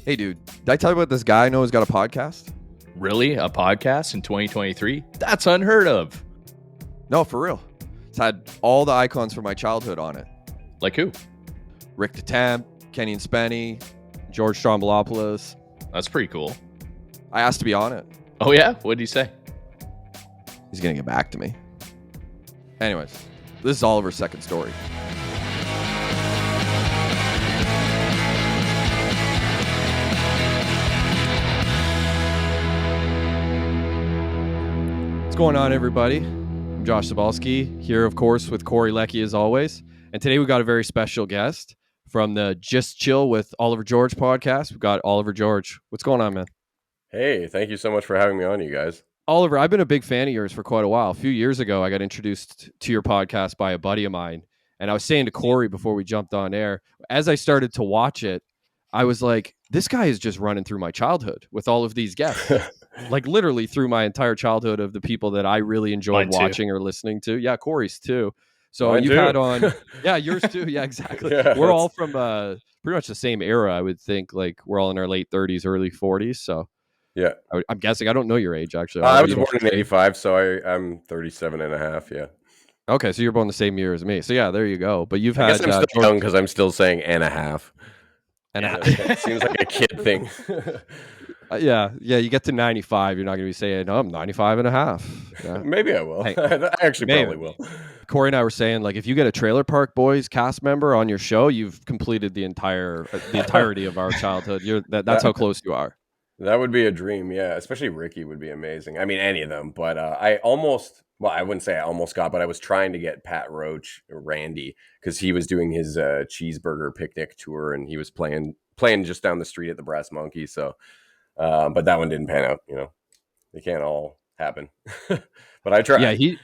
Hey, dude, did I tell you about this guy I know who's got a podcast? Really? A podcast in 2023? That's unheard of. No, for real. It's had all the icons from my childhood on it. Like who? Rick The Temp, Kenny Spenny, George Strombolopoulos. That's pretty cool. I asked to be on it. Oh, yeah? What did he say? He's going to get back to me. Anyways, this is Oliver's second story. What's going on, everybody? I'm Josh Cybulski, here, of course, with Corey Leckie, as always. And today we got a very special guest from the Just Chill with Oliver George podcast. We've got Oliver George. What's going on, man? Hey, thank you so much for having me on, you guys. Oliver, I've been a big fan of yours for quite a while. A few years ago, I got introduced to your podcast by a buddy of mine. And I was saying to Corey before we jumped on air, as I started to watch it, I was like, this guy is just running through my childhood with all of these guests. Like literally through my entire childhood of the people that I really enjoyed watching or listening to. Yeah, Corey's too. So Mine you've too. had on, yeah, yours too. Yeah, exactly. Yeah, we're all from pretty much the same era, I would think. Like we're all in our late 30s, early 40s. So yeah. I'm guessing. I don't know your age, actually. I was born in 85, so I'm 37 and a half, yeah. Okay, so you're born the same year as me. So yeah, there you go. But you've I had... guess I'm still young because I'm still saying and a half. And it seems like a kid thing. Yeah, you get to 95, you're not going to be saying, oh, I'm 95 and a half. Yeah. Maybe I will. Hey, I actually probably will. Corey and I were saying, like, if you get a Trailer Park Boys cast member on your show, you've completed the entirety of our childhood. That's how close you are. That would be a dream, yeah. Especially Ricky would be amazing. I mean, any of them. But I wouldn't say I almost got, but I was trying to get Pat Roach, Randy, because he was doing his cheeseburger picnic tour, and he was playing just down the street at the Brass Monkey. So, but that one didn't pan out. You know, they can't all happen. But I tried. Yeah,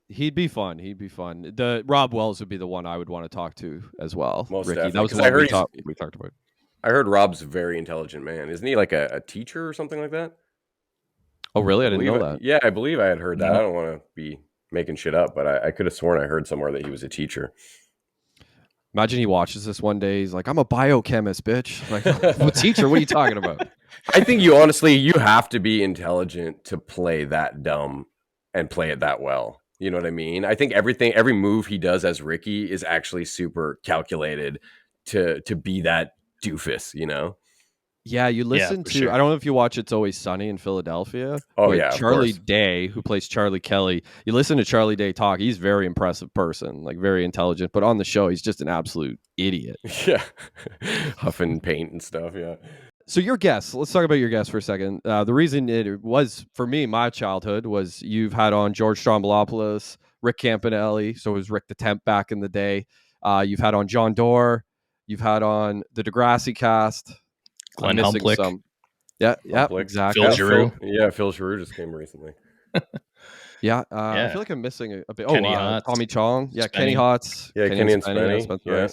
he'd be fun. The Rob Wells would be the one I would want to talk to as well. Most Ricky, definitely. that was the one we talked about. I heard Rob's a very intelligent man. Isn't he like a teacher or something like that? Oh, really? I didn't know that. Yeah, I believe I had heard that. I don't want to be making shit up, but I could have sworn I heard somewhere that he was a teacher. Imagine he watches this one day. He's like, I'm a biochemist, bitch. Like, well, teacher, what are you talking about? I think you have to be intelligent to play that dumb and play it that well. You know what I mean? I think every move he does as Ricky is actually super calculated to be that doofus, you know? Yeah, you listen to, sure. I don't know if you watch It's Always Sunny in Philadelphia. Oh, yeah. Charlie Day, who plays Charlie Kelly, you listen to Charlie Day talk. He's a very impressive person, like very intelligent. But on the show, he's just an absolute idiot. Yeah. Huffing paint and stuff. Yeah. So your guest, let's talk about your guest for a second. The reason it was, for me, my childhood was you've had on George Strombolopoulos, Rick Campanelli. So it was Rick The Temp back in the day. You've had on Jon Dore. You've had on the Degrassi cast. Glenn Humplick. Yeah, exactly. Phil Giroux. Phil Giroux just came recently. Yeah, I feel like I'm missing a bit. Kenny Tommy Chong. Yeah, Spenny. Kenny Hotz. Yeah, Kenny and Spenny. Yeah.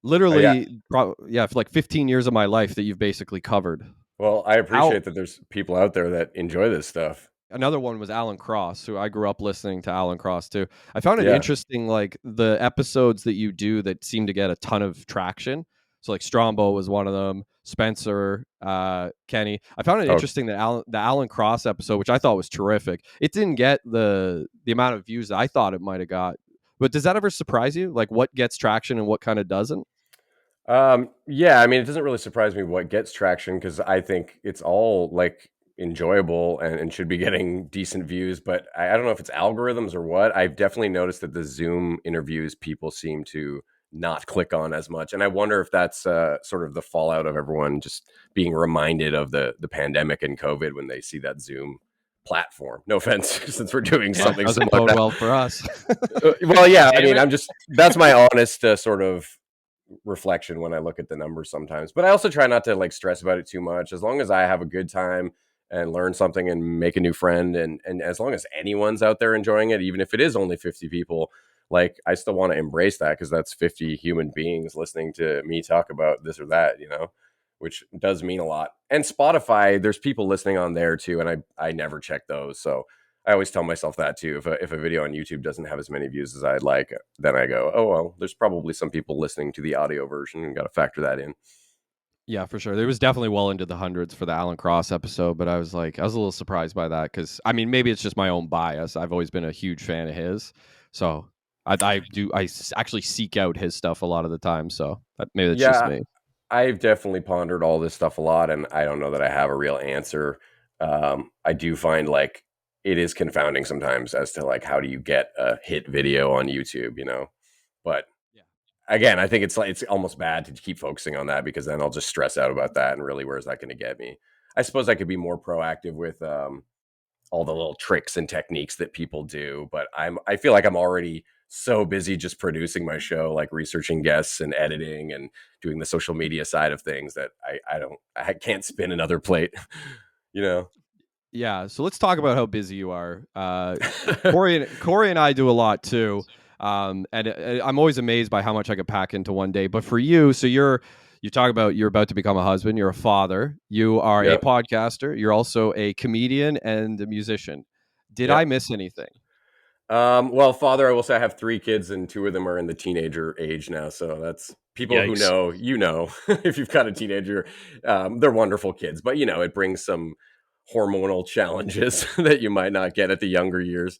Literally, for like 15 years of my life that you've basically covered. Well, I appreciate that there's people out there that enjoy this stuff. Another one was Alan Cross, who I grew up listening to Alan Cross too. I found it interesting, like the episodes that you do that seem to get a ton of traction. So like Strombo was one of them, Spencer, Kenny. I found it interesting that the Alan Cross episode, which I thought was terrific, it didn't get the amount of views that I thought it might have got. But does that ever surprise you? Like what gets traction and what kind of doesn't? Yeah, I mean, it doesn't really surprise me what gets traction because I think it's all like enjoyable and should be getting decent views. But I don't know if it's algorithms or what. I've definitely noticed that the Zoom interviews people seem to not click on as much. And I wonder if that's sort of the fallout of everyone just being reminded of the pandemic and COVID when they see that Zoom platform. No offense, since we're doing something doesn't bode well for us. Well, yeah, I mean, that's my honest sort of reflection when I look at the numbers sometimes. But I also try not to like stress about it too much. As long as I have a good time and learn something and make a new friend, and as long as anyone's out there enjoying it, even if it is only 50 people, like I still want to embrace that because that's 50 human beings listening to me talk about this or that, you know, which does mean a lot. And Spotify, there's people listening on there too, and I never check those. So I always tell myself that too. If a video on YouTube doesn't have as many views as I'd like, then I go, oh, well, there's probably some people listening to the audio version and got to factor that in. Yeah, for sure. There was definitely well into the hundreds for the Alan Cross episode, but I was a little surprised by that because I mean, maybe it's just my own bias. I've always been a huge fan of his, so actually seek out his stuff a lot of the time. So maybe that's just Yeah, me. I've definitely pondered all this stuff a lot, and I don't know that I have a real answer. I do find like it is confounding sometimes as to like how do you get a hit video on YouTube, you know? But Yeah. again, I think it's like it's almost bad to keep focusing on that because then I'll just stress out about that, and really, where's that going to get me? I suppose I could be more proactive with all the little tricks and techniques that people do, but I feel like I'm already so busy just producing my show, like researching guests and editing and doing the social media side of things that I can't spin another plate, you know. Yeah, so let's talk about how busy you are. Corey and I do a lot too, and I'm always amazed by how much I could pack into one day. But for you, so you talk about you're about to become a husband, you're a father, you are a Yeah, podcaster, you're also a comedian and a musician. Did yeah. I miss anything? Well, father, I will say I have three kids, and two of them are in the teenager age now. So that's people who Yikes. know, if you've got a teenager, they're wonderful kids, but it brings some hormonal challenges that you might not get at the younger years.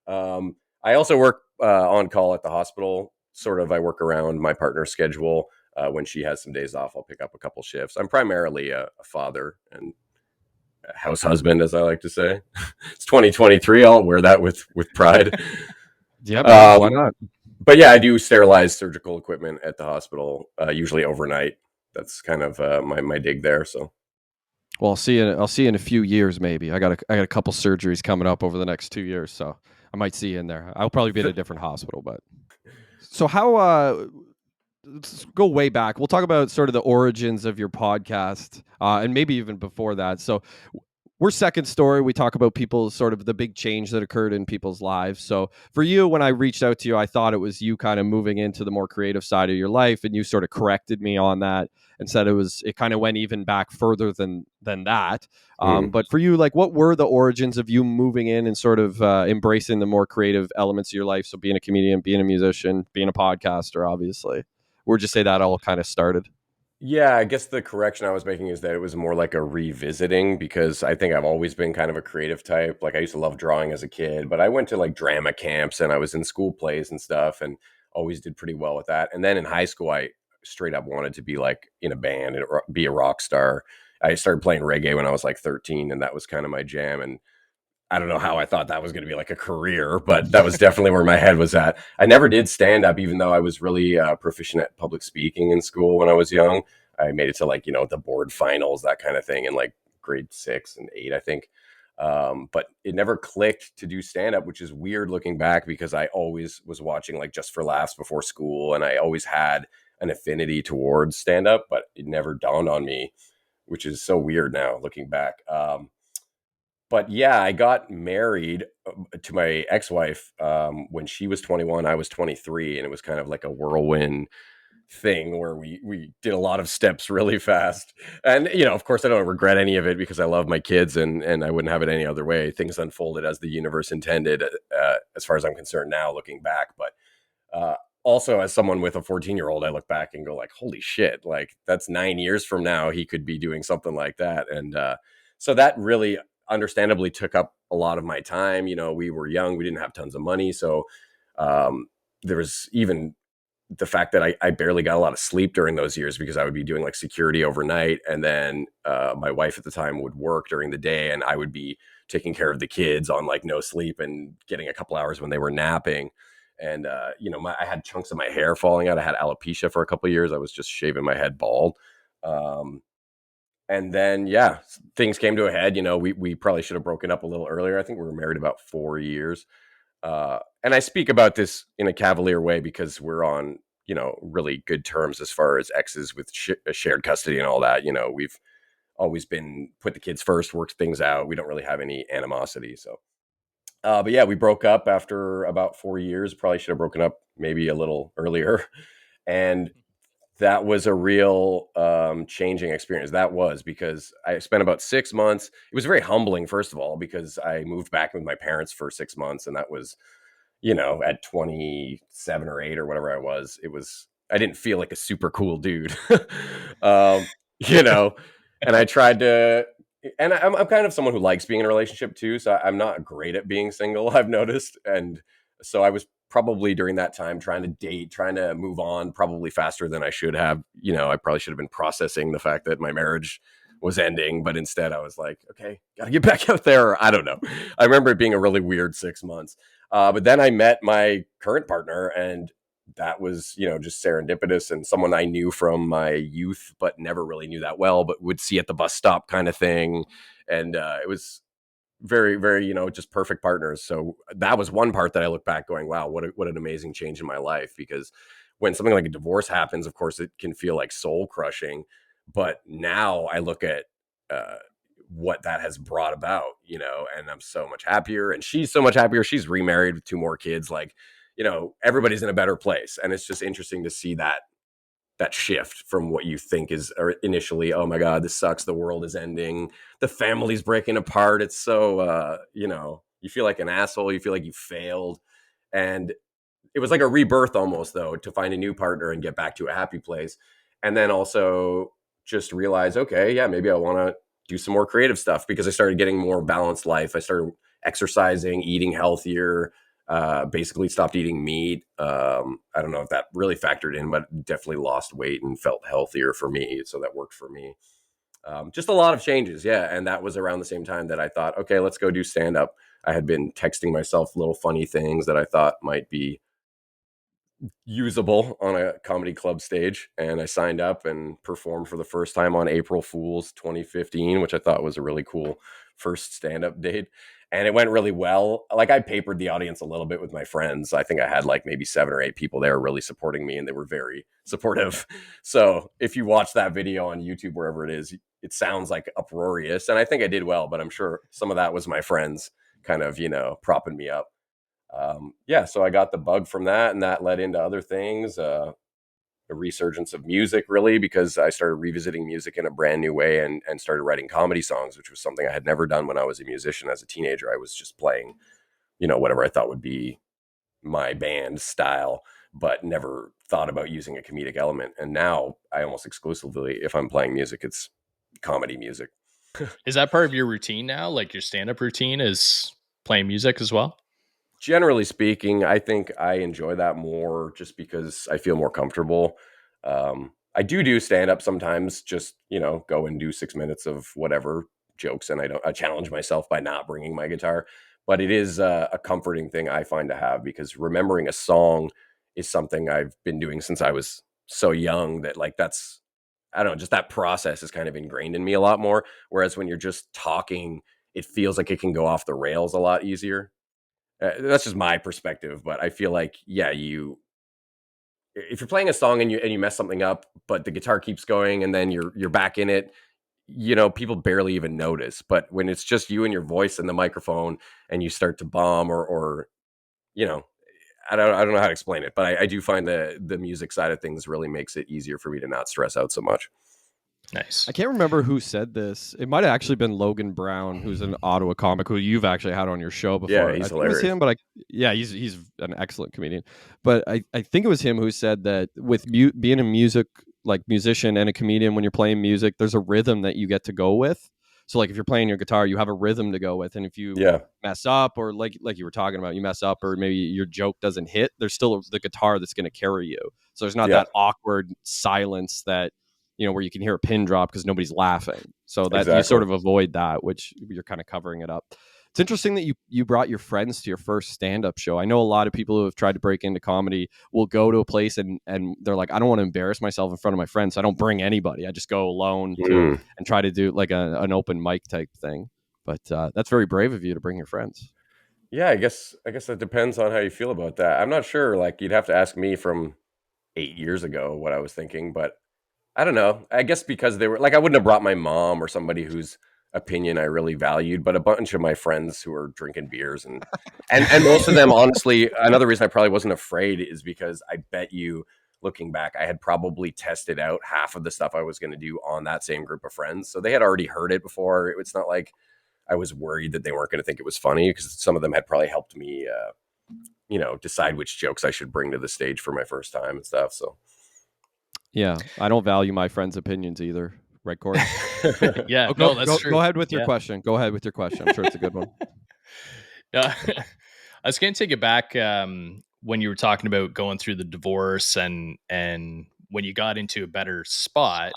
I also work on call at the hospital. Sort of, I work around my partner's schedule. When she has some days off, I'll pick up a couple shifts. I'm primarily a father and house husband, as I like to say. It's 2023. I'll wear that with pride. Yeah, man. Why Um, not? but yeah, I do sterilize surgical equipment at the hospital, usually overnight. That's kind of my dig there. So Well, I'll see you in a few years, maybe. I got a couple surgeries coming up over the next 2 years, so I might see you in there. I'll probably be at a different hospital, but so how let's go way back. We'll talk about sort of the origins of your podcast, and maybe even before that. So we're second story. We talk about people sort of the big change that occurred in people's lives. So for you, when I reached out to you, I thought it was you kind of moving into the more creative side of your life, and you sort of corrected me on that and said it kind of went even back further than that. mm. But for you, like, what were the origins of you moving in and sort of embracing the more creative elements of your life? So being a comedian, being a musician, being a podcaster, obviously. Where'd you say that all kind of started? Yeah, I guess the correction I was making is that it was more like a revisiting because I think I've always been kind of a creative type. Like I used to love drawing as a kid, but I went to like drama camps and I was in school plays and stuff and always did pretty well with that. And then in high school, I straight up wanted to be like in a band and be a rock star. I started playing reggae when I was like 13 and that was kind of my jam. And I don't know how I thought that was going to be like a career, but that was definitely where my head was at. I never did stand up, even though I was really proficient at public speaking in school when I was young. I made it to like, the board finals, that kind of thing in like grade 6 and 8, I think. But it never clicked to do stand up, which is weird looking back because I always was watching like Just for Laughs before school. And I always had an affinity towards stand up, but it never dawned on me, which is so weird now looking back. But yeah, I got married to my ex-wife when she was 21, I was 23, and it was kind of like a whirlwind thing where we did a lot of steps really fast. And of course, I don't regret any of it because I love my kids and I wouldn't have it any other way. Things unfolded as the universe intended, as far as I'm concerned now, looking back. But uh, also, as someone with a 14-year-old, I look back and go like, "Holy shit! Like that's 9 years from now, he could be doing something like that." And so that really, understandably, took up a lot of my time. We were young, we didn't have tons of money, so um, there was even the fact that I barely got a lot of sleep during those years because I would be doing like security overnight, and then my wife at the time would work during the day, and I would be taking care of the kids on like no sleep and getting a couple hours when they were napping. And I had chunks of my hair falling out. I had alopecia for a couple of years. I was just shaving my head bald. Um, and then yeah, things came to a head. We probably should have broken up a little earlier. I think we were married about 4 years. And I speak about this in a cavalier way because we're on, really good terms as far as exes with shared custody and all that. We've always been put the kids first, worked things out. We don't really have any animosity. So, but yeah, we broke up after about 4 years. Probably should have broken up maybe a little earlier. And that was a real changing experience. That was because I spent about 6 months. It was very humbling, first of all, because I moved back with my parents for 6 months, and that was at 27 or 8 or whatever I was, I didn't feel like a super cool dude. you know, and I tried to, and I'm kind of someone who likes being in a relationship too. So I'm not great at being single, I've noticed. And so I was probably during that time trying to date, trying to move on probably faster than I should have. You know, I probably should have been processing the fact that my marriage was ending, but instead I was like, okay, got to get back out there. I don't know. I remember it being a really weird 6 months. But then I met my current partner, and that was, you know, just serendipitous and someone I knew from my youth, but never really knew that well, but would see at the bus stop kind of thing. And it was very, very, you know, just perfect partners. So that was one part that I look back going, wow, what an amazing change in my life. Because when something like a divorce happens, of course, it can feel like soul crushing. But now I look at uh, what that has brought about, you know, and I'm so much happier, and she's so much happier. She's remarried with 2 more kids. Like, you know, everybody's in a better place. And it's just interesting to see that shift from what you think is initially, oh my God, this sucks, the world is ending, the family's breaking apart, it's so you know, you feel like an asshole, you feel like you failed. And it was like a rebirth almost, though, to find a new partner and get back to a happy place. And then also just realize, okay, yeah, maybe I want to do some more creative stuff, because I started getting more balanced life. I started exercising, eating healthier, basically stopped eating meat. I don't know if that really factored in, but definitely lost weight and felt healthier for me. So that worked for me. Just a lot of changes. Yeah. And that was around the same time that I thought, okay, let's go do stand up. I had been texting myself little funny things that I thought might be usable on a comedy club stage, and I signed up and performed for the first time on April Fool's 2015, which I thought was a really cool first stand-up date. And it went really well. Like, I papered the audience a little bit with my friends. I think I had like maybe 7 or 8 people there really supporting me, and they were very supportive. So if you watch that video on YouTube, wherever it is, it sounds like uproarious, and I think I did well, but I'm sure some of that was my friends kind of, you know, propping me up. Yeah, so I got the bug from that, and that led into other things. A resurgence of music, really, because I started revisiting music in a brand new way, and started writing comedy songs, which was something I had never done when I was a musician. As a teenager, I was just playing, you know, whatever I thought would be my band style, but never thought about using a comedic element. And now I almost exclusively, if I'm playing music, it's comedy music. Is that part of your routine now? Like your stand-up routine is playing music as well? Generally speaking, I think I enjoy that more just because I feel more comfortable. I do stand up sometimes, just, you know, go and do 6 minutes of whatever jokes, and I challenge myself by not bringing my guitar. But it is a comforting thing I find to have, because remembering a song is something I've been doing since I was so young, that like that's, I don't know, just that process is kind of ingrained in me a lot more. Whereas when you're just talking, it feels like it can go off the rails a lot easier. That's just my perspective, but I feel like, yeah, you, if you're playing a song and you mess something up, but the guitar keeps going and then you're back in it, you know, people barely even notice. But when it's just you and your voice and the microphone, and you start to bomb, or you know, I don't know how to explain it, but I do find the music side of things really makes it easier for me to not stress out so much. Nice. I can't remember who said this. It might have actually been Logan Brown, who's an Ottawa comic who you've actually had on your show Yeah, before. he's I think it was hilarious. him, but yeah, he's an excellent comedian. But I think it was him who said that with being a musician and a comedian, when you're playing music, there's a rhythm that you get to go with. So like if you're playing your guitar, you have a rhythm to go with, and if you Yeah, mess up, or like you were talking about, you mess up, or maybe your joke doesn't hit, there's still the guitar that's going to carry you. So there's not yeah, that awkward silence that, you know, where you can hear a pin drop because nobody's laughing. So that you sort exactly. of avoid that, which you're kind of covering it up. It's interesting that you brought your friends to your first stand-up show. I know a lot of people who have tried to break into comedy will go to a place and they're like, I don't want to embarrass myself in front of my friends, so I don't bring anybody. I just go alone to Mm. and try to do like an open mic type thing. But that's very brave of you to bring your friends. Yeah, I guess that depends on how you feel about that. I'm not sure. Like, you'd have to ask me from 8 years ago what I was thinking, but I don't know. I guess because they were like, I wouldn't have brought my mom or somebody whose opinion I really valued, but a bunch of my friends who were drinking beers, and most of them, honestly, another reason I probably wasn't afraid is because I bet you, looking back, I had probably tested out half of the stuff I was going to do on that same group of friends. So they had already heard it before. It's not like I was worried that they weren't going to think it was funny, because some of them had probably helped me, you know, decide which jokes I should bring to the stage for my first time and stuff. So Yeah, I don't value my friends' opinions either. right, Corey? Yeah, Go, no, that's true. Go ahead with your question. Go ahead with your question. I'm sure it's a good one. I was going to take it back when you were talking about going through the divorce and when you got into a better spot.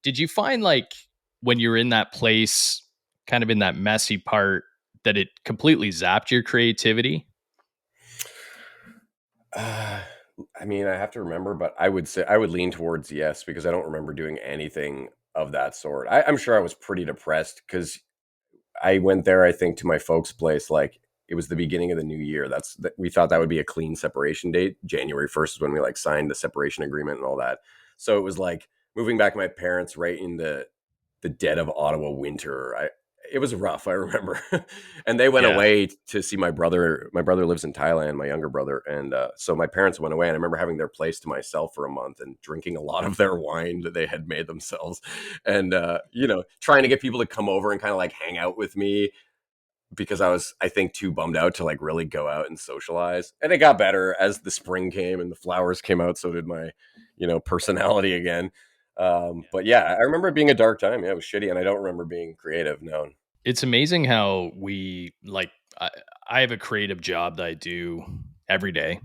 Did you find like when you're in that place, kind of in that messy part, that it completely zapped your creativity? I mean, I have to remember, but I would say I would lean towards yes, because I don't remember doing anything of that sort. I'm sure I was pretty depressed because I went there, I think, to my folks' place. Like it was the beginning of the new year. We thought that would be a clean separation date. January 1st is when we like signed the separation agreement and all that. So it was like moving back to my parents right in the dead of Ottawa winter. It was rough, I remember. And they went Yeah. away to see my brother. My brother lives in Thailand, my younger brother. And so my parents went away, and I remember having their place to myself for a month and drinking a lot of their wine that they had made themselves. And, trying to get people to come over and kind of like hang out with me because I was, I think, too bummed out to like really go out and socialize. And it got better as the spring came and the flowers came out. So did my, personality again. But yeah, I remember it being a dark time. Yeah, it was shitty. And I don't remember being creative. No. It's amazing how we like, I have a creative job that I do every day.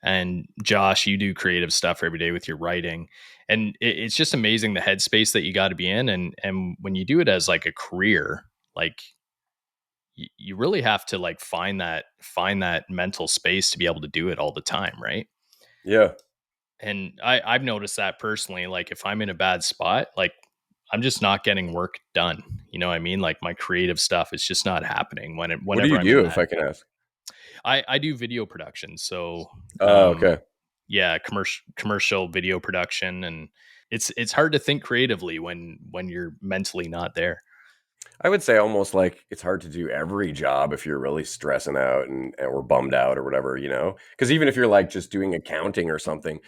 And Josh, you do creative stuff every day with your writing. And it's just amazing the headspace that you got to be in. And when you do it as like a career, like you really have to like find that mental space to be able to do it all the time. Right. Yeah. And I've noticed that personally, like if I'm in a bad spot, like I'm just not getting work done. You know what I mean? Like my creative stuff is just not happening What do whenever you I'm in do, if that. I can ask? I do video production. So, Oh, okay. yeah, commercial video production. And it's hard to think creatively when you're mentally not there. I would say almost like it's hard to do every job if you're really stressing out and or bummed out or whatever, Because even if you're like just doing accounting or something,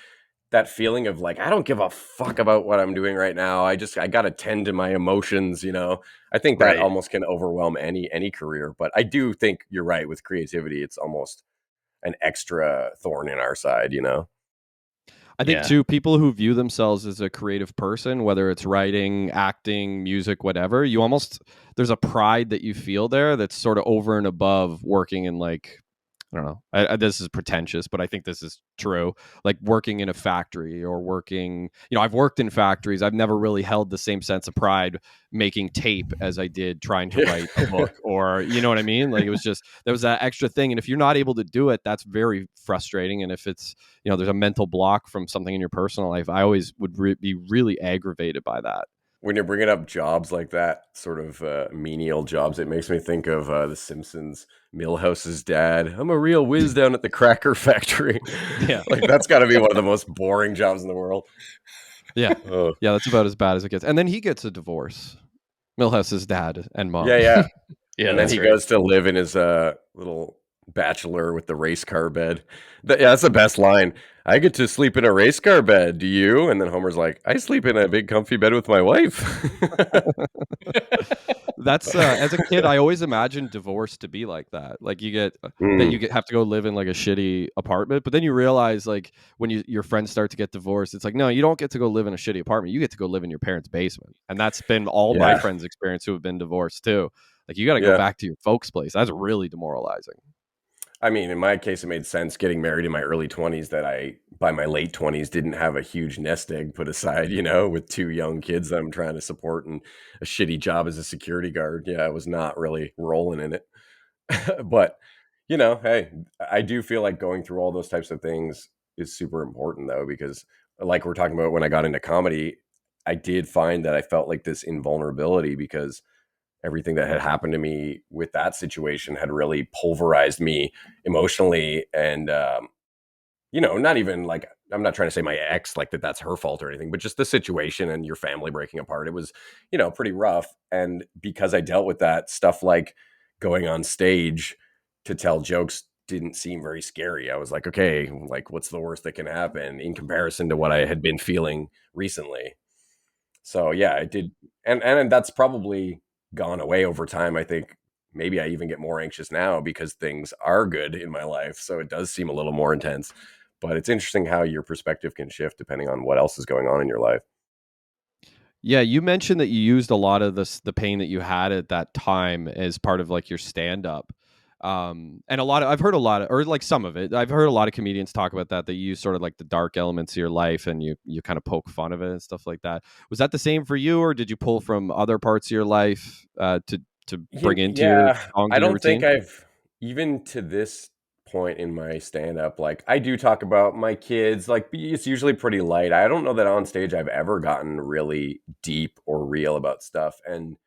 that feeling of like I don't give a fuck about what I'm doing right now. I got to tend to my emotions. I think that Right. almost can overwhelm any career. But I do think you're right with creativity. It's almost an extra thorn in our side. I think Yeah. too, people who view themselves as a creative person, whether it's writing, acting, music, whatever, there's a pride that you feel there that's sort of over and above working in like, I don't know. This is pretentious, but I think this is true. Like working in a factory or working, I've worked in factories. I've never really held the same sense of pride making tape as I did trying to write a book, or you know what I mean? Like it was just, there was that extra thing. And if you're not able to do it, that's very frustrating. And if it's, there's a mental block from something in your personal life, I always would be really aggravated by that. When you're bringing up jobs like that, sort of menial jobs, it makes me think of The Simpsons. Milhouse's dad. I'm a real whiz down at the cracker factory. Yeah. Like that's got to be one of the most boring jobs in the world. Yeah. Yeah, that's about as bad as it gets. And then he gets a divorce. Milhouse's dad and mom. Yeah. Yeah. And then he goes to live in his little bachelor with the race car bed. That's the best line. I get to sleep in a race car bed. Do you? And then Homer's like, I sleep in a big comfy bed with my wife. That's as a kid, I always imagined divorce to be like that. Like have to go live in like a shitty apartment, but then you realize like when your friends start to get divorced, it's like no, you don't get to go live in a shitty apartment. You get to go live in your parents' basement, and that's been all my friends' experience who have been divorced too. Like you got to go back to your folks' place. That's really demoralizing. I mean, in my case, it made sense getting married in my early 20s that I, by my late 20s, didn't have a huge nest egg put aside, with two young kids that I'm trying to support and a shitty job as a security guard. Yeah, I was not really rolling in it. But, hey, I do feel like going through all those types of things is super important, though, because like we're talking about when I got into comedy, I did find that I felt like this invulnerability because everything that had happened to me with that situation had really pulverized me emotionally. And, not even like, I'm not trying to say my ex, like that's her fault or anything, but just the situation and your family breaking apart. It was, pretty rough. And because I dealt with that stuff, like going on stage to tell jokes didn't seem very scary. I was like, okay, like what's the worst that can happen in comparison to what I had been feeling recently? So yeah, it did. And that's probably gone away over time. I think maybe I even get more anxious now because things are good in my life. So it does seem a little more intense. But it's interesting how your perspective can shift depending on what else is going on in your life. Yeah, you mentioned that you used a lot of the pain that you had at that time as part of like your stand up. And I've heard a lot of, or like some of it. I've heard a lot of comedians talk about that. They use sort of like the dark elements of your life, and you kind of poke fun of it and stuff like that. Was that the same for you, or did you pull from other parts of your life to bring into your Yeah, songs I and your don't think routine? I've even to this point in my stand up, like I do talk about my kids, like it's usually pretty light. I don't know that on stage I've ever gotten really deep or real about stuff. And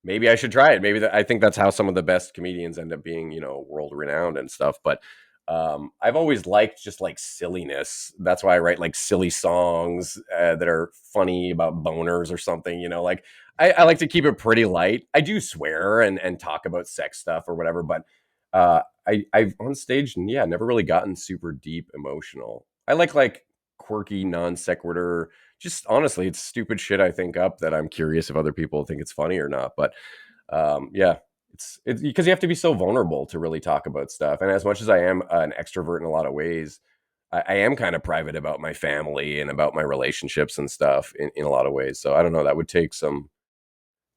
maybe I should try it. I think that's how some of the best comedians end up being, world renowned and stuff. But I've always liked just like silliness. That's why I write like silly songs that are funny about boners or something. Like I like to keep it pretty light. I do swear and talk about sex stuff or whatever, but I've on stage, yeah, never really gotten super deep emotional. I like quirky non sequitur, just honestly, it's stupid shit I think up that I'm curious if other people think it's funny or not. But yeah, it's because you have to be so vulnerable to really talk about stuff. And as much as I am an extrovert in a lot of ways, I am kind of private about my family and about my relationships and stuff in a lot of ways. So I don't know. That would take some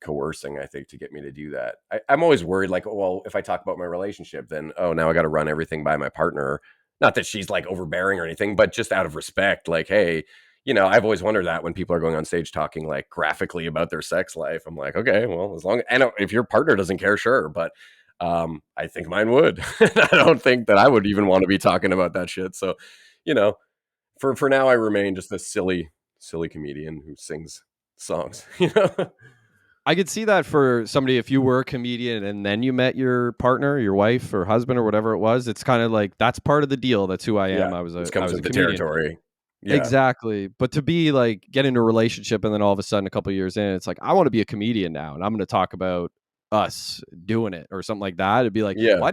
coercing, I think, to get me to do that. I'm always worried, like, well, if I talk about my relationship, then now I got to run everything by my partner. Not that she's like overbearing or anything, but just out of respect, like, hey, I've always wondered that when people are going on stage talking like graphically about their sex life, I'm like, okay, well, as long and if your partner doesn't care, sure, but I think mine would. I don't think that I would even want to be talking about that shit. So, you know, for now, I remain just a silly comedian who sings songs. I could see that for somebody, if you were a comedian and then you met your partner, your wife or husband or whatever it was, it's kind of like that's part of the deal. That's who I am. Yeah, I was this I comes was a with the comedian. territory. Yeah, Exactly. But to be like get into a relationship and then all of a sudden a couple of years in, it's like I want to be a comedian now and I'm going to talk about us doing it or something like that. It'd be like, yeah, well, I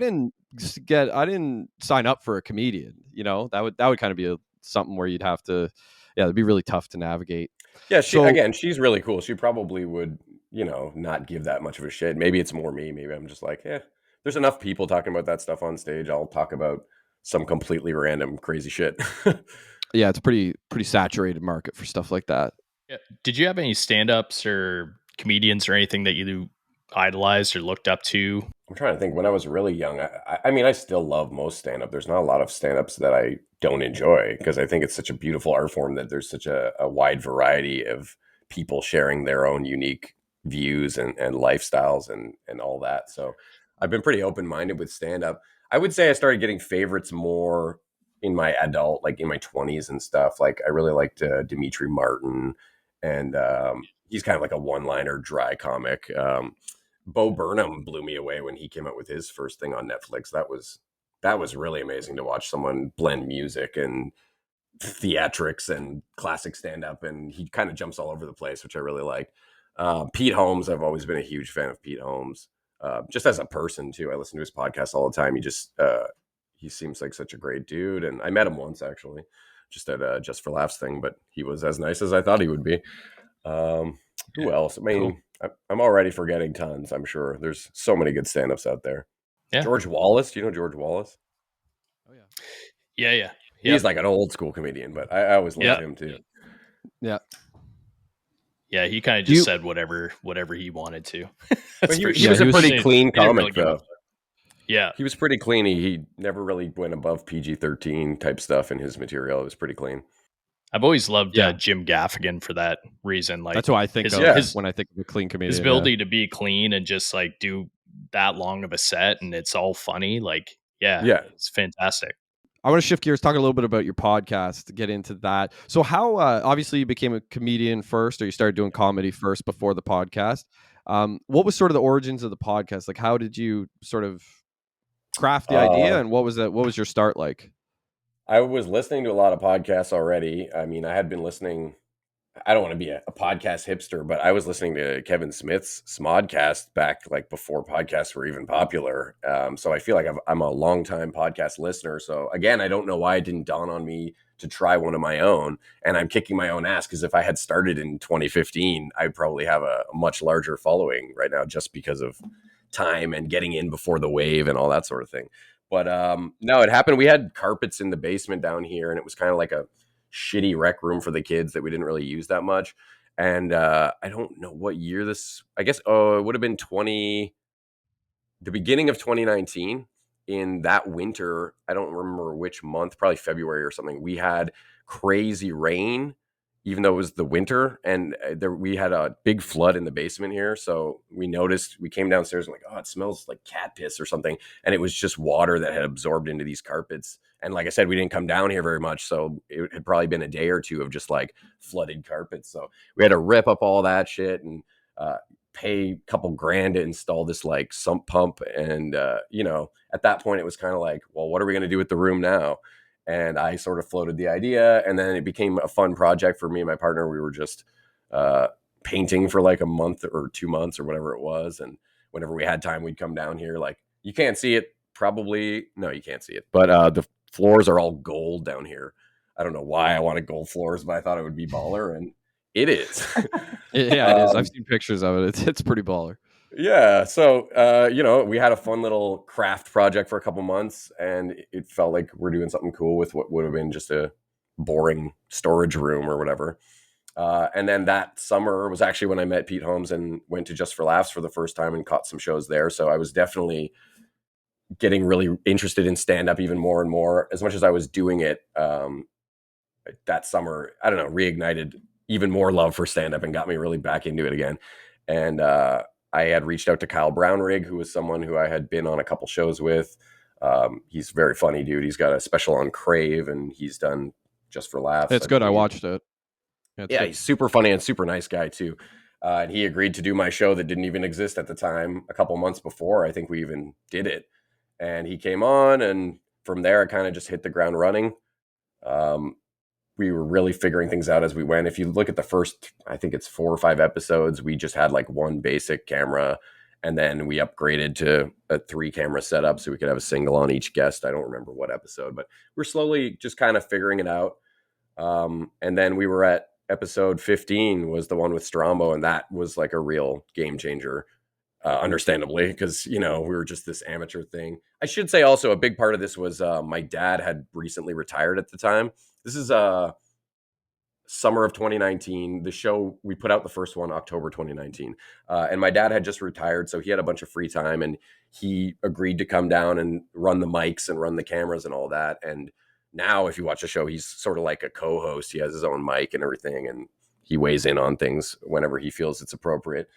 didn't sign up for a comedian. That would kind of be something where you'd have to, yeah, it'd be really tough to navigate. yeah. So She's really cool. She probably would, not give that much of a shit. Maybe it's more me. Maybe I'm just like, there's enough people talking about that stuff on stage. I'll talk about some completely random crazy shit. yeah, it's a pretty saturated market for stuff like that. Yeah. Did you have any stand-ups or comedians or anything that you idolized or looked up to? I'm trying to think. When I was really young, I mean, I still love most stand up. There's not a lot of stand ups that I don't enjoy because I think it's such a beautiful art form that there's such a wide variety of people sharing their own unique views and lifestyles and all that. So I've been pretty open minded with stand up. I would say I started getting favorites more in my adult, like in my 20s and stuff. Like I really liked Dimitri Martin, and he's kind of like a one liner dry comic. Bo Burnham blew me away when he came out with his first thing on Netflix. That was really amazing to watch someone blend music and theatrics and classic stand up, and he kind of jumps all over the place, which I really like. Pete Holmes, I've always been a huge fan of Pete Holmes, just as a person too. I listen to his podcast all the time. He seems like such a great dude, and I met him once actually, just at a Just for Laughs thing, but he was as nice as I thought he would be. Who else? I Cool. mean, I'm already forgetting tons. I'm sure there's so many good stand-ups out there. Yeah. George Wallace, do you know George Wallace? Oh yeah. Yeah. Yeah. He's Yep. like an old school comedian, but I always loved Yeah. him too. Yeah. Yeah. He kind of Do just you said whatever he wanted to. But That's he, for he sure. was a he was pretty clean He didn't really comic give a though. fuck. Yeah. He was pretty clean. He never really went above PG-13 type stuff in his material. It was pretty clean. I've always loved Yeah. Jim Gaffigan for that reason. Like That's what I think his of Yeah. his when I think of a clean his comedian. Yeah. ability to be clean and just like do that long of a set and it's all funny. Like, yeah, Yeah. it's fantastic. I want to shift gears, talk a little bit about your podcast, to get into that. So, how obviously you became a comedian first, or you started doing comedy first before the podcast. What was sort of the origins of the podcast? Like, how did you sort of craft the idea, Uh, and what was that? What was your start like? I was listening to a lot of podcasts already. I mean, I had been listening. I don't want to be a podcast hipster, but I was listening to Kevin Smith's Smodcast back like before podcasts were even popular. So I feel like I'm a longtime podcast listener. So again, I don't know why it didn't dawn on me to try one of my own. And I'm kicking my own ass because if I had started in 2015, I'd probably have a much larger following right now just because of time and getting in before the wave and all that sort of thing. But no, it happened. We had carpets in the basement down here, and it was kind of like a shitty rec room for the kids that we didn't really use that much. And I don't know what year this, I guess, it would have been the beginning of 2019. In that winter, I don't remember which month, probably February or something, we had crazy rain, even though it was the winter. And we had a big flood in the basement here. So we came downstairs and like, oh, it smells like cat piss or something. And it was just water that had absorbed into these carpets. And like I said, we didn't come down here very much. So it had probably been a day or two of just like flooded carpets. So we had to rip up all that shit and pay a couple grand to install this like sump pump. And, at that point it was kind of like, well, what are we going to do with the room now? And I sort of floated the idea, and then it became a fun project for me and my partner. We were just painting for like a month or 2 months or whatever it was. And whenever we had time, we'd come down here. Like, you can't see it probably. No, you can't see it. But the floors are all gold down here. I don't know why I wanted gold floors, but I thought it would be baller, and it is. Yeah, it is. I've seen pictures of it. It's pretty baller. Yeah. So, we had a fun little craft project for a couple months, and it felt like we're doing something cool with what would have been just a boring storage room or whatever. And then that summer was actually when I met Pete Holmes and went to Just for Laughs for the first time and caught some shows there. So I was definitely getting really interested in stand-up even more and more. As much as I was doing it, that summer, I don't know, reignited even more love for stand-up and got me really back into it again. And I had reached out to Kyle Brownrigg, who was someone who I had been on a couple shows with. He's a very funny dude. He's got a special on Crave, and he's done Just for Laughs. It's good. I watched it. Yeah, he's super funny and super nice guy too. And he agreed to do my show that didn't even exist at the time a couple months before I think we even did it. And he came on, and from there I kind of just hit the ground running. We were really figuring things out as we went. If you look at the first, I think it's 4 or 5 episodes, we just had like one basic camera, and then we upgraded to a 3-camera setup so we could have a single on each guest. I don't remember what episode, but we're slowly just kind of figuring it out. And then we were at episode 15 was the one with Strombo, and that was like a real game changer, understandably, because we were just this amateur thing. I should say also a big part of this was my dad had recently retired at the time. This is summer of 2019. The show, we put out the first one October 2019, and my dad had just retired, so he had a bunch of free time, and he agreed to come down and run the mics and run the cameras and all that. And now if you watch the show, he's sort of like a co-host. He has his own mic and everything, and he weighs in on things whenever he feels it's appropriate.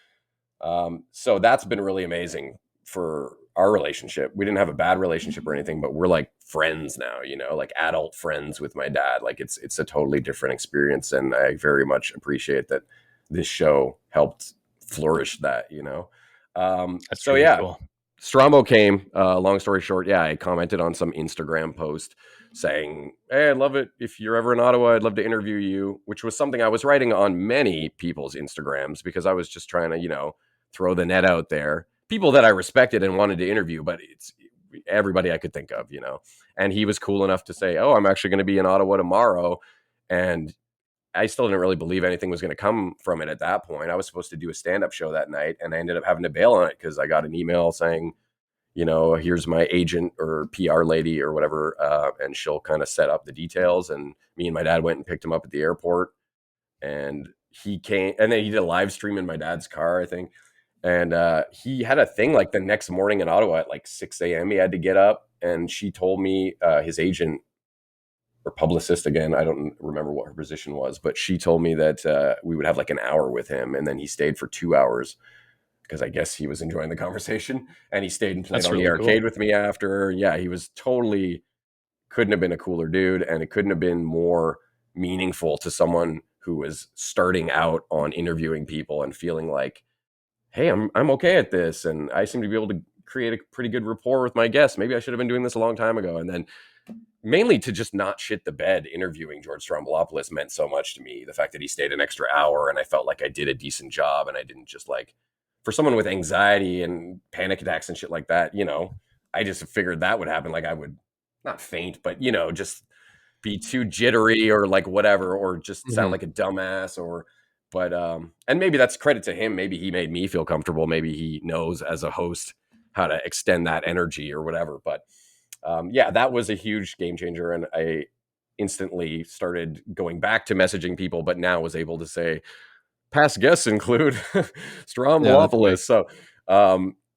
So that's been really amazing for our relationship. We didn't have a bad relationship or anything, but we're like friends now, like adult friends with my dad. Like it's a totally different experience. And I very much appreciate that this show helped flourish that, That's so really yeah, cool. Strombo came, long story short. Yeah. I commented on some Instagram post saying, hey, I'd love it. If you're ever in Ottawa, I'd love to interview you, which was something I was writing on many people's Instagrams because I was just trying to, throw the net out there. People that I respected and wanted to interview, but it's everybody I could think of, And he was cool enough to say, oh, I'm actually going to be in Ottawa tomorrow. And I still didn't really believe anything was going to come from it at that point. I was supposed to do a stand-up show that night, and I ended up having to bail on it because I got an email saying, here's my agent or PR lady or whatever, and she'll kind of set up the details. And me and my dad went and picked him up at the airport, and he came, and then he did a live stream in my dad's car, I think. And he had a thing like the next morning in Ottawa at like 6 a.m. He had to get up, and she told me his agent or publicist, again, I don't remember what her position was, but she told me that we would have like an hour with him, and then he stayed for 2 hours because I guess he was enjoying the conversation, and he stayed and played on the arcade with me after. Yeah, he was totally, couldn't have been a cooler dude, and it couldn't have been more meaningful to someone who was starting out on interviewing people and feeling like, hey, I'm okay at this, and I seem to be able to create a pretty good rapport with my guests. Maybe I should have been doing this a long time ago. And then mainly to just not shit the bed, interviewing George Stroumboulopoulos meant so much to me. The fact that he stayed an extra hour, and I felt like I did a decent job, and I didn't just like, for someone with anxiety and panic attacks and shit like that, I just figured that would happen. Like I would not faint, but just be too jittery or like whatever, or just sound like a dumbass but and maybe that's credit to him. Maybe he made me feel comfortable. Maybe he knows as a host how to extend that energy or whatever. But yeah, that was a huge game changer. And I instantly started going back to messaging people, but now was able to say, past guests include Yeah, that's me. Strombolopoulos. So,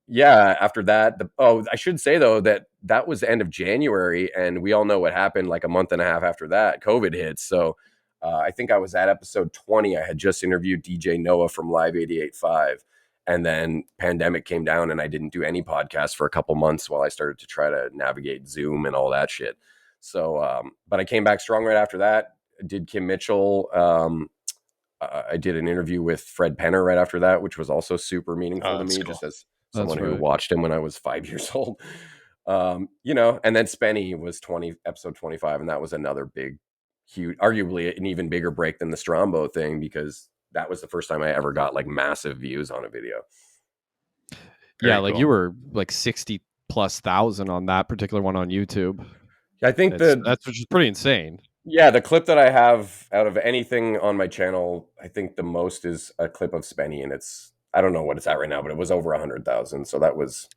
yeah, after that, I should say though that was the end of January, and we all know what happened like a month and a half after that. COVID hit. So, I think I was at episode 20. I had just interviewed DJ Noah from Live 88.5. And then pandemic came down and I didn't do any podcasts for a couple months while I started to try to navigate Zoom and all that shit. So, but I came back strong right after that. Did Kim Mitchell. I did an interview with Fred Penner right after that, which was also super meaningful to me, Cool. just as That's someone who right. watched him when I was 5 years old. And then Spenny was episode 25, and that was another big, huge, arguably an even bigger break than the Strombo thing, because that was the first time I ever got like massive views on a video. Very cool. You were like 60,000+ on that particular one on YouTube. I think that's which is pretty insane. Yeah, the clip that I have out of anything on my channel, I think the most is a clip of Spenny, and I don't know what it's at right now, but it was over 100,000. So that was,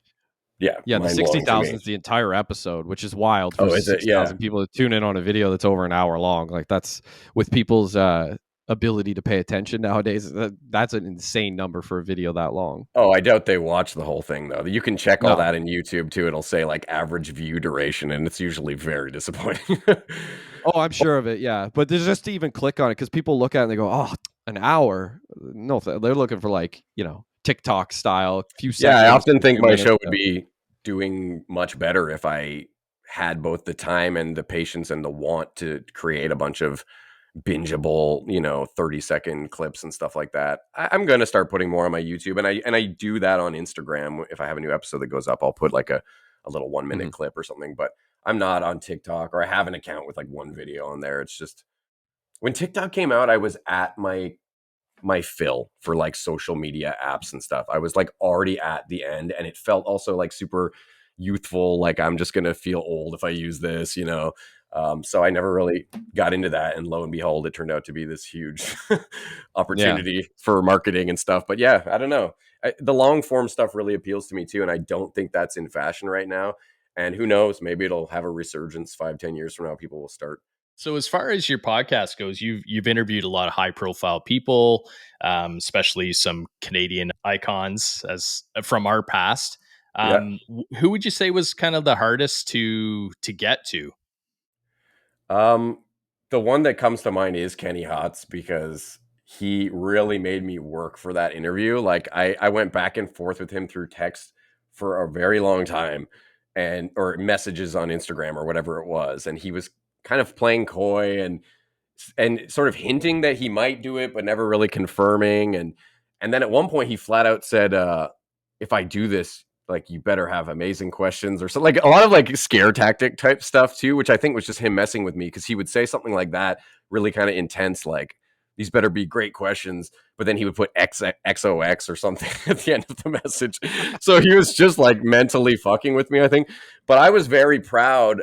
yeah, the 60,000 is the entire episode, which is wild for 60,000 people to tune in on a video that's over an hour long. Like that's with people's ability to pay attention nowadays. That's an insane number for a video that long. Oh, I doubt they watch the whole thing though. You can check all that in YouTube too. It'll say like average view duration, and it's usually very disappointing. Oh, I'm sure of it. Yeah, but there's just to even click on it because people look at it and they go, "Oh, an hour." No, they're looking for like TikTok style, few seconds. Yeah, I often think my show would be doing much better if I had both the time and the patience and the want to create a bunch of bingeable 30-second clips and stuff like that. I'm going to start putting more on my YouTube, and I do that on Instagram. If I have a new episode that goes up, I'll put like a little 1-minute clip or something, but I'm not on TikTok, or I have an account with like one video on there. It's just when TikTok came out, I was at my fill for like social media apps and stuff. I was like already at the end, and it felt also like super youthful, like I'm just gonna feel old if I use this. So I never really got into that, and lo and behold, it turned out to be this huge opportunity for marketing and stuff. But yeah, I don't know, the long form stuff really appeals to me too, and I don't think that's in fashion right now. And who knows, maybe it'll have a resurgence 5-10 years from now. People will start. So as far as your podcast goes, you've interviewed a lot of high profile people, especially some Canadian icons as from our past. Who would you say was kind of the hardest to get to? The one that comes to mind is Kenny Hotz, because he really made me work for that interview. Like I went back and forth with him through text for a very long time, or messages on Instagram or whatever it was. And he was kind of playing coy and sort of hinting that he might do it, but never really confirming. And then at one point he flat out said, if I do this, like, you better have amazing questions, or something, like a lot of like scare tactic type stuff too, which I think was just him messing with me, because he would say something like that, really kind of intense, like, these better be great questions, but then he would put XOX or something at the end of the message. So he was just like mentally fucking with me, I think. But I was very proud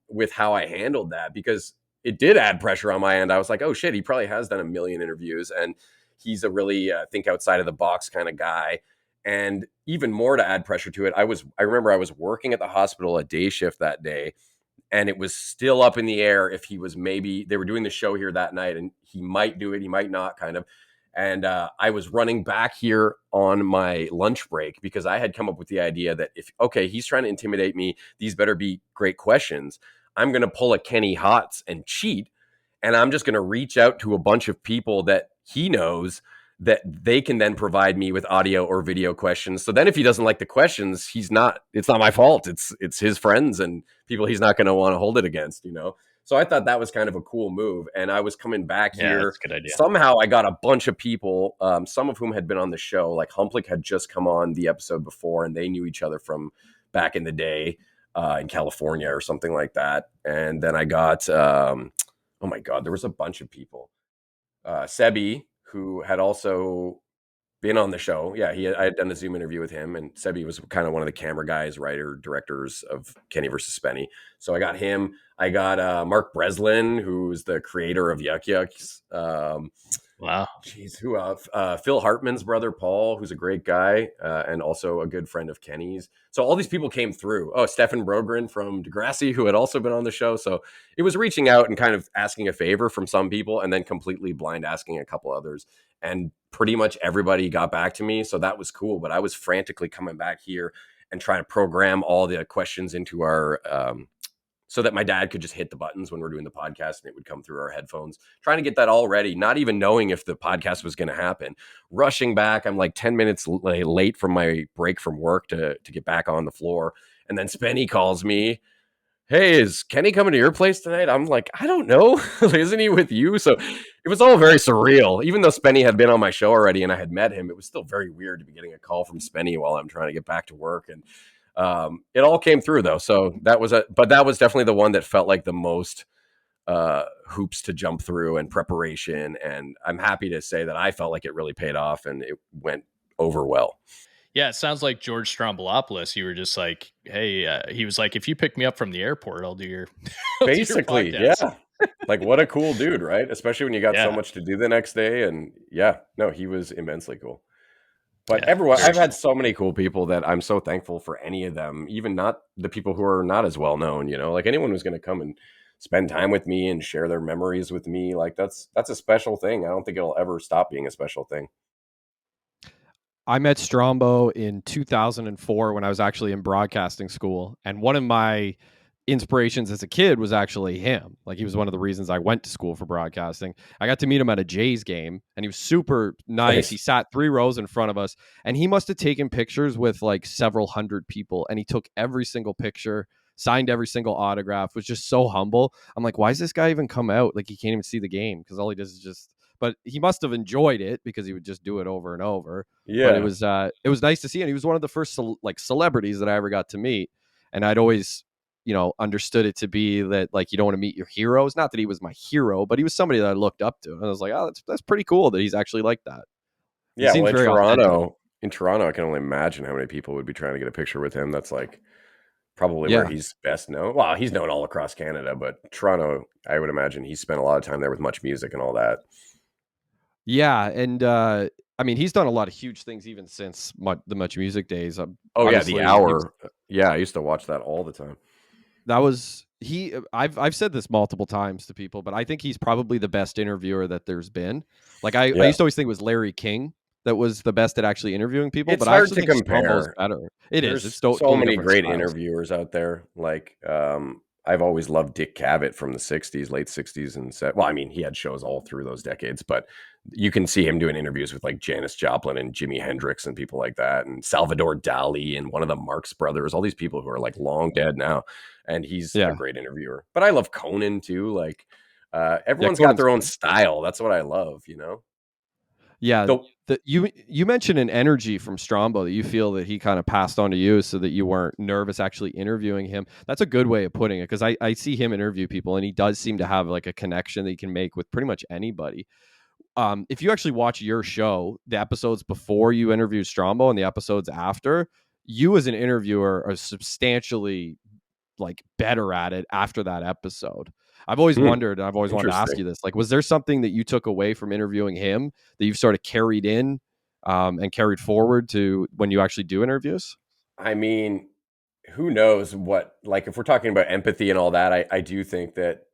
with how I handled that, because it did add pressure on my end. I was like, oh shit, he probably has done a million interviews, and he's a really think outside of the box kind of guy. And even more to add pressure to it, I remember I was working at the hospital a day shift that day, and it was still up in the air if he was, maybe they were doing the show here that night, and he might do it, he might not, kind of. And I was running back here on my lunch break, because I had come up with the idea that he's trying to intimidate me, these better be great questions. I'm going to pull a Kenny Hotz and cheat, and I'm just going to reach out to a bunch of people that he knows, that they can then provide me with audio or video questions. So then if he doesn't like the questions, it's not my fault. It's his friends and people he's not going to want to hold it against, So I thought that was kind of a cool move. And I was coming back here. That's a good idea. Somehow I got a bunch of people, some of whom had been on the show. Like Humplick had just come on the episode before, and they knew each other from back in the day in California or something like that. And then I got, oh my God, there was a bunch of people. Sebi, who had also been on the show. Yeah, I had done a Zoom interview with him, and Sebi was kind of one of the camera guys, writer, directors of Kenny versus Spenny. So I got him. I got Mark Breslin, who's the creator of Yuck Yucks. Wow. Jeez, who else? Phil Hartman's brother, Paul, who's a great guy and also a good friend of Kenny's. So all these people came through. Oh, Stefan Brogren from Degrassi, who had also been on the show. So it was reaching out and kind of asking a favor from some people, and then completely blind asking a couple others. and pretty much everybody got back to me. So that was cool. But I was frantically coming back here and trying to program all the questions into our, so that my dad could just hit the buttons when we're doing the podcast and it would come through our headphones, trying to get that all ready, not even knowing if the podcast was going to happen. Rushing back, I'm like 10 minutes late from my break from work to get back on the floor. And then Spenny calls me, hey, is Kenny coming to your place tonight? I'm like, I don't know. Isn't he with you? So it was all very surreal. Even though Spenny had been on my show already and I had met him, it was still very weird to be getting a call from Spenny while I'm trying to get back to work. And it all came through though. So that was that was definitely the one that felt like the most hoops to jump through and preparation. And I'm happy to say that I felt like it really paid off and it went over well. Yeah, it sounds like George Stroumboulopoulos. You were just like, hey, he was like, if you pick me up from the airport, I'll do your basically, do your yeah. Like what a cool dude, right? Especially when you got so much to do the next day. And yeah, no, he was immensely cool. But everyone, I've had so many cool people that I'm so thankful for any of them, even not the people who are not as well known, you know, like anyone who's going to come and spend time with me and share their memories with me. Like that's a special thing. I don't think it'll ever stop being a special thing. I met Strombo in 2004 when I was actually in broadcasting school. And one of my inspirations as a kid was actually him. Like he was one of the reasons I went to school for broadcasting. I got to meet him at a Jays game and he was super nice. He sat 3 rows in front of us and he must have taken pictures with like several hundred people and he took every single picture, signed every single autograph, was just so humble. I'm like, why does this guy even come out? Like he can't even see the game because all he does is just, but he must have enjoyed it because he would just do it over and over. Yeah. But it was nice to see. And he was one of the first celebrities that I ever got to meet. And I'd always, understood it to be that like you don't want to meet your heroes. Not that he was my hero, but he was somebody that I looked up to. And I was like, oh, that's pretty cool that he's actually like that. Yeah, well, in Toronto, I can only imagine how many people would be trying to get a picture with him. That's like probably where he's best known. Well, he's known all across Canada, but Toronto, I would imagine he spent a lot of time there with Much Music and all that. Yeah, and I mean, he's done a lot of huge things even since the Much Music days. The Hour. Yeah, I used to watch that all the time. That was I've said this multiple times to people, but I think he's probably the best interviewer that there's been. Like I used to always think it was Larry King that was the best at actually interviewing people. It's but hard to compare. Better. There's it's so many great interviewers out there. Like I've always loved Dick Cavett from the 60s, late 60s and well, I mean, he had shows all through those decades, but you can see him doing interviews with like Janis Joplin and Jimi Hendrix and people like that, and Salvador Dali and one of the Marx brothers, all these people who are like long dead now. And he's a great interviewer. But I love Conan too. Like everyone's got their own style. That's what I love, Yeah. You mentioned an energy from Strombo that you feel that he kind of passed on to you so that you weren't nervous actually interviewing him. That's a good way of putting it because I see him interview people and he does seem to have like a connection that he can make with pretty much anybody. If you actually watch your show, the episodes before you interviewed Strombo and the episodes after, you as an interviewer are substantially like better at it after that episode. I've always wondered, and I've always wanted to ask you this, like, was there something that you took away from interviewing him that you've sort of carried in and carried forward to when you actually do interviews? I mean, who knows what, like, if we're talking about empathy and all that, I do think that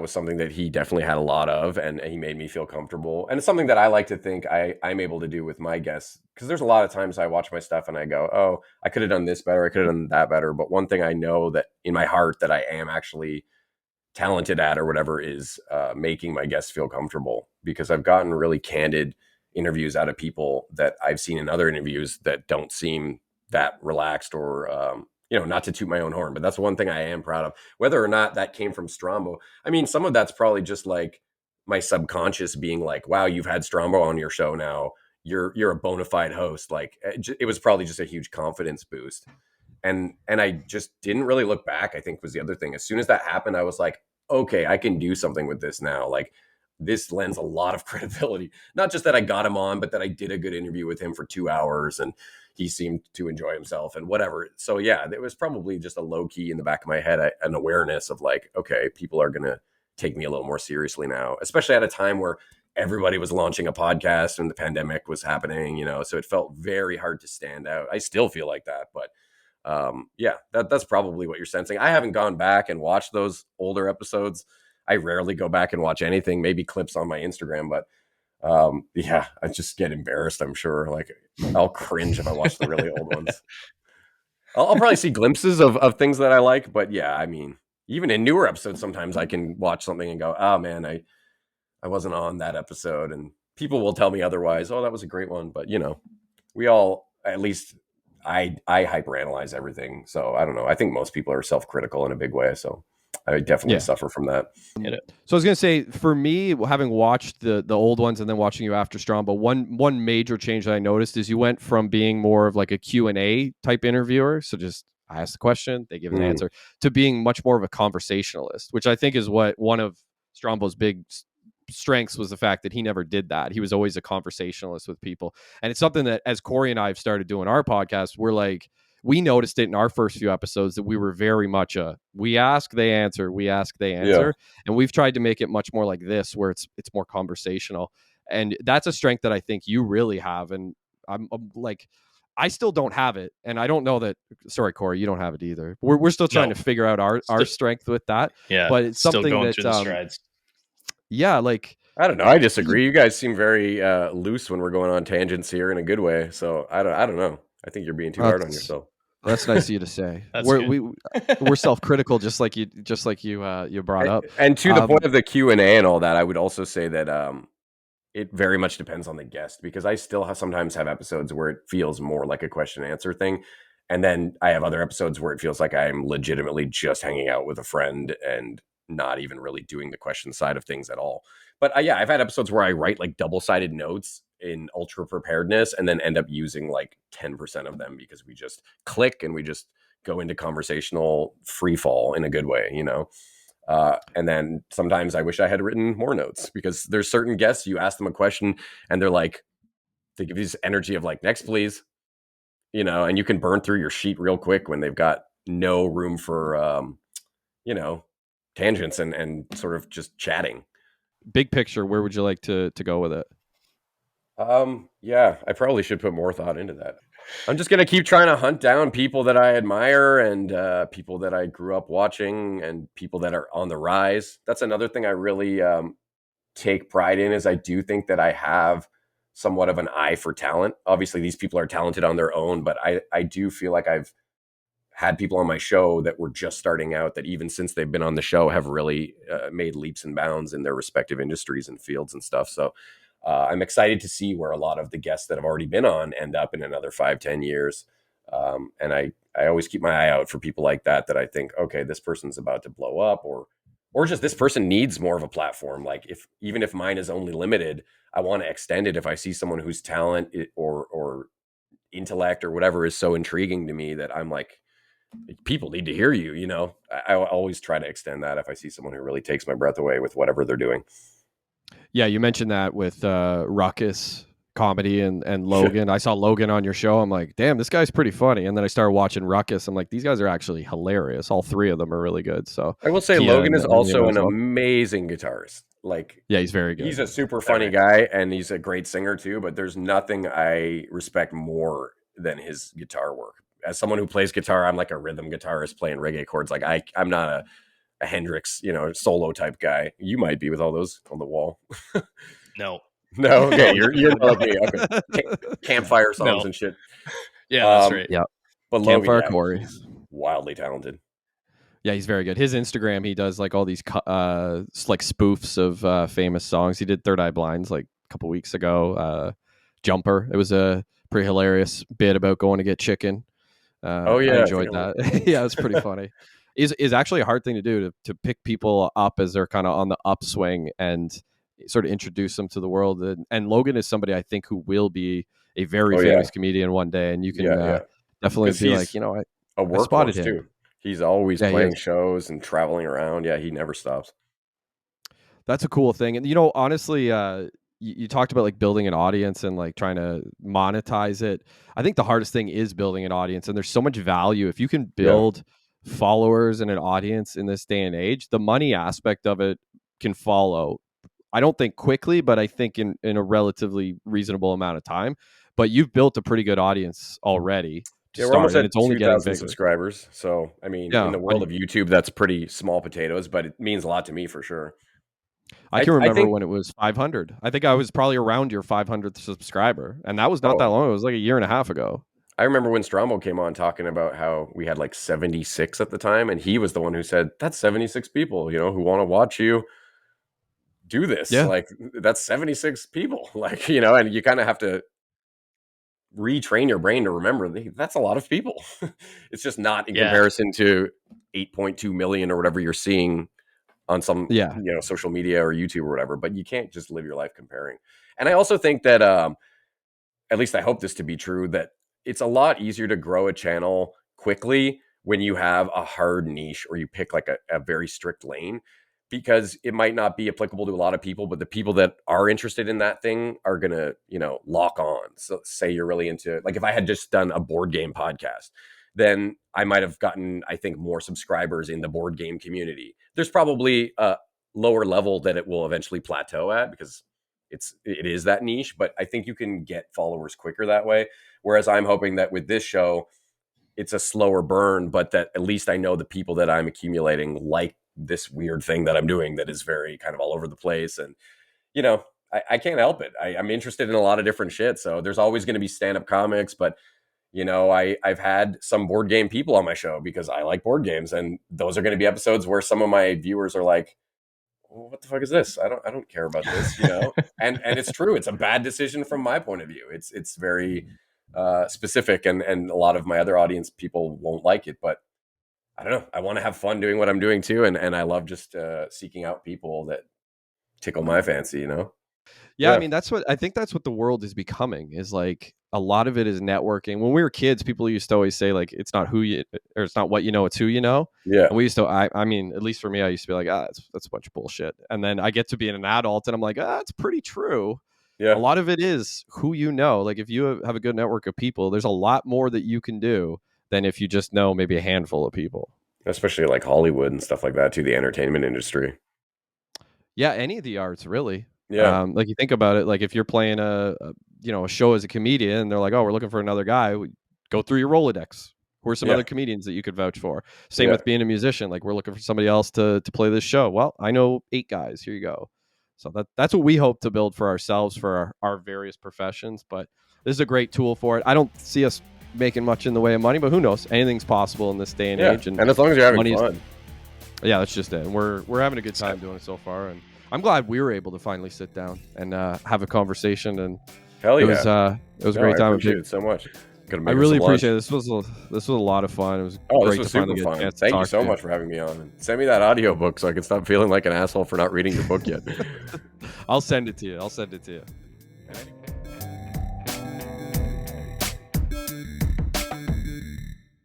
was something that he definitely had a lot of, and he made me feel comfortable. And it's something that I like to think I'm able to do with my guests, because there's a lot of times I watch my stuff and I go, oh, I could have done this better, I could have done that better. But one thing I know that in my heart that I am actually talented at or whatever is making my guests feel comfortable, because I've gotten really candid interviews out of people that I've seen in other interviews that don't seem that relaxed or not to toot my own horn, but that's one thing I am proud of. Whether or not that came from Strombo, I mean, some of that's probably just like my subconscious being like, wow, you've had Strombo on your show now, you're a bona fide host. Like it was probably just a huge confidence boost. And I just didn't really look back, I think was the other thing. As soon as that happened, I was like, okay, I can do something with this now. Like this lends a lot of credibility. Not just that I got him on, but that I did a good interview with him for 2 hours and he seemed to enjoy himself and whatever. So yeah, it was probably just a low key in the back of my head, an awareness of like, okay, people are going to take me a little more seriously now, especially at a time where everybody was launching a podcast and the pandemic was happening, so it felt very hard to stand out. I still feel like that, but that's probably what you're sensing. I haven't gone back and watched those older episodes. I rarely go back and watch anything, maybe clips on my Instagram, but Yeah, I just get embarrassed. I'm sure. Like I'll cringe if I watch the really old ones. I'll probably see glimpses of things that I like, but yeah, I mean, even in newer episodes, sometimes I can watch something and go, "Oh man, I wasn't on that episode," and people will tell me otherwise. Oh, that was a great one, but we all, at least I hyperanalyze everything, so I don't know. I think most people are self-critical in a big way, so I definitely suffer from that. So I was gonna say, for me, having watched the old ones and then watching you after Strombo, one major change that I noticed is you went from being more of like a Q&A type interviewer, so just I ask the question, they give an answer, to being much more of a conversationalist, which I think is what one of Strombo's big strengths was, the fact that he never did that. He was always a conversationalist with people, and it's something that, as Corey and I have started doing our podcast, we're like, we noticed it in our first few episodes that we were very much we ask, they answer, we ask, they answer. And we've tried to make it much more like this, where it's more conversational. And that's a strength that I think you really have. And I'm like, I still don't have it. And I don't know that, sorry, Corey, you don't have it either. We're still trying to figure out our strength with that. Yeah. But it's still something going that, through the strides. Yeah, like, I don't know. I disagree. You guys seem very loose when we're going on tangents here in a good way. So I don't know. I think you're being too hard on yourself. That's nice of you to say. We're self-critical, just like you brought up. And to the point of the Q&A and all that, I would also say that it very much depends on the guest, because I still sometimes have episodes where it feels more like a question and answer thing. And then I have other episodes where it feels like I'm legitimately just hanging out with a friend and not even really doing the question side of things at all. But yeah, I've had episodes where I write like double-sided notes in ultra preparedness and then end up using like 10% of them because we just click and we just go into conversational free fall in a good way, and then sometimes I wish I had written more notes, because there's certain guests, you ask them a question and they're like, they give you this energy of like, next, please, and you can burn through your sheet real quick when they've got no room for, tangents and sort of just chatting. Big picture, where would you like to go with it? Yeah, I probably should put more thought into that. I'm just going to keep trying to hunt down people that I admire and people that I grew up watching and people that are on the rise. That's another thing I really take pride in, is I do think that I have somewhat of an eye for talent. Obviously, these people are talented on their own, but I do feel like I've had people on my show that were just starting out that even since they've been on the show have really made leaps and bounds in their respective industries and fields and stuff. So I'm excited to see where a lot of the guests that have already been on end up in another 5-10 years. And I always keep my eye out for people like that I think, okay, this person's about to blow up, or just this person needs more of a platform. Like even if mine is only limited, I want to extend it if I see someone whose talent or intellect or whatever is so intriguing to me that I'm like, people need to hear you, I always try to extend that if I see someone who really takes my breath away with whatever they're doing. Yeah, you mentioned that with Ruckus Comedy and Logan. I saw Logan on your show. I'm like, damn, this guy's pretty funny. And then I started watching Ruckus. I'm like, these guys are actually hilarious. All three of them are really good. So I will say Logan is also an amazing guitarist. Like, yeah, he's very good. He's a super funny guy, and he's a great singer too. But there's nothing I respect more than his guitar work. As someone who plays guitar, I'm like a rhythm guitarist playing reggae chords. Like I'm not a Hendrix, solo type guy. You might be with all those on the wall. No. Okay, you're not like me. Okay, campfire songs and shit. Yeah, that's right. Yeah, but Campfire Corey, wildly talented. Yeah, he's very good. His Instagram, he does like all these like spoofs of famous songs. He did Third Eye Blinds like a couple weeks ago. Jumper. It was a pretty hilarious bit about going to get chicken. Oh yeah, I enjoyed that. Yeah, it was pretty funny. Is actually a hard thing to do, to pick people up as they're kind of on the upswing and sort of introduce them to the world. And Logan is somebody I think who will be a very famous comedian one day, and you can definitely be like, a workhorse too. He's always playing shows and traveling around. Yeah, he never stops. That's a cool thing. And honestly, you talked about like building an audience and like trying to monetize it. I think the hardest thing is building an audience, and there's so much value if you can build followers and an audience in this day and age. The money aspect of it can follow. I don't think quickly, but I think in a relatively reasonable amount of time. But you've built a pretty good audience already. We're almost at 2,000 subscribers. So, I mean, in the world of YouTube, that's pretty small potatoes, but it means a lot to me for sure. I can remember when it was 500. I think I was probably around your 500th subscriber, and that was not that long. It was like a year and a half ago. I remember when Strombo came on talking about how we had like 76 at the time, and he was the one who said, that's 76 people, who want to watch you do this. Yeah. Like, that's 76 people. Like, and you kind of have to retrain your brain to remember that's a lot of people. It's just not in comparison to 8.2 million or whatever you're seeing on some social media or YouTube or whatever. But you can't just live your life comparing. And I also think that at least I hope this to be true, that it's a lot easier to grow a channel quickly when you have a hard niche or you pick like a very strict lane, because it might not be applicable to a lot of people, but the people that are interested in that thing are going to, lock on. So say you're really into, like, if I had just done a board game podcast, then I might have gotten, I think, more subscribers in the board game community. There's probably a lower level that it will eventually plateau at because it is that niche, but I think you can get followers quicker that way. Whereas I'm hoping that with this show, it's a slower burn, but that at least I know the people that I'm accumulating like this weird thing that I'm doing that is very kind of all over the place. And, I can't help it. I'm interested in a lot of different shit. So there's always going to be stand-up comics, but I've had some board game people on my show because I like board games. And those are going to be episodes where some of my viewers are like, what the fuck is this? I don't care about this, and it's true. It's a bad decision from my point of view. It's very specific, and a lot of my other audience people won't like it, but I don't know. I want to have fun doing what I'm doing too. And I love just seeking out people that tickle my fancy, Yeah, I mean, that's what the world is becoming, is like a lot of it is networking. When we were kids, people used to always say like, it's not it's not what you know, it's who you know. Yeah. And we used to, I mean, at least for me, I used to be like, that's a bunch of bullshit. And then I get to being an adult and I'm like, it's pretty true. Yeah. A lot of it is who you know. Like if you have a good network of people, there's a lot more that you can do than if you just know maybe a handful of people. Especially like Hollywood and stuff like that, too, the entertainment industry. Yeah, any of the arts, really. Yeah. Like you think about it, like if you're playing a show as a comedian, and they're like, oh, we're looking for another guy, go through your Rolodex. Who are some other comedians that you could vouch for? Same with being a musician. Like we're looking for somebody else to play this show. Well, I know 8 guys. Here you go. So that's what we hope to build for ourselves, for our various professions. But this is a great tool for it. I don't see us making much in the way of money, but who knows? Anything's possible in this day and age. And as long as you're having fun. Yeah, that's just it. And we're having a good time doing it so far. And I'm glad we were able to finally sit down and have a conversation. And hell yeah, it was a great time. I appreciate it so much. I really appreciate it. This was a lot of fun. It was great to finally get a chance to Thank you so much for having me on. And send me that audiobook so I can stop feeling like an asshole for not reading your book yet. I'll send it to you.